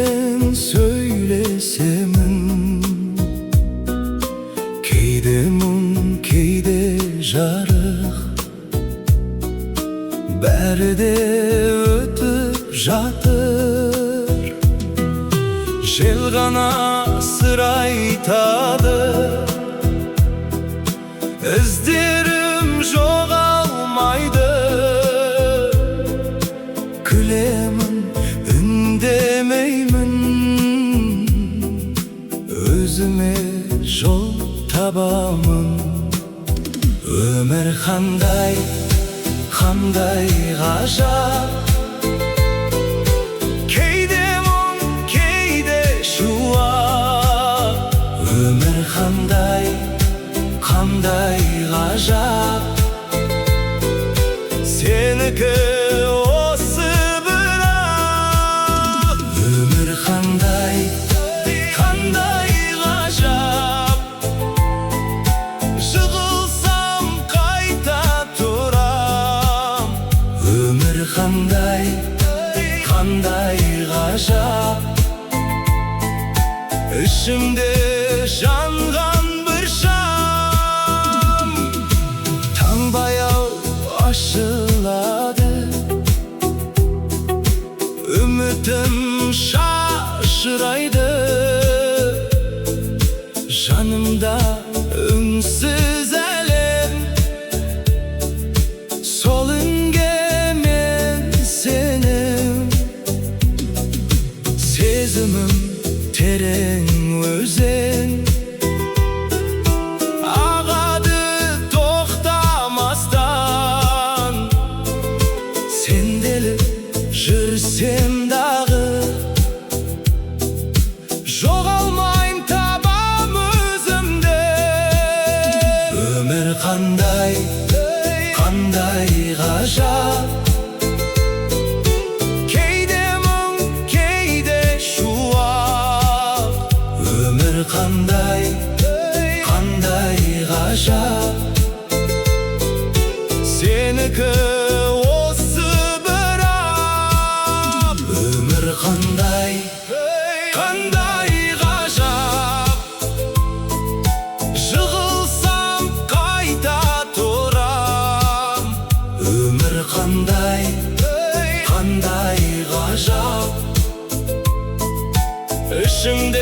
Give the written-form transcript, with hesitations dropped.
men söylesemin, кейде мұң, кейде жарық, бәрі де өтіп жатыр. Жел ғана сыр айтады, іздерім жоғалмайды. Күлемін, үндемеймін, өзіме жол табамын. Өмір қандай, қандай ғажап, кейде мұң, кейде шуақ. Өмір қандай, қандай ғажап, сенікі осы бірақ. Өмір қандай, қандай ғажап, жығылсам қайта тұрам. Өмір қандай, қандай ғажап, ішімде жанған бір шам. Таң баяу ашылады, үмітім шашырайды. Жанымда үнсіз әлем, сол үнге мен сенім. Сезімім терең өзен, ағады тоқтамастан. Сенделіп жүрсем дағы, жоғалмайын, табам өзімді. Өмір қандай, қандай ғажап, кейде мұң, кейде шуақ. Өмір қандай, қандай ғажап, сенікі осы бірақ. Өмір қандай, қандай ғажап, жығылсам қайта тұрам. Өмір қандай, қандай ғажап, ішімде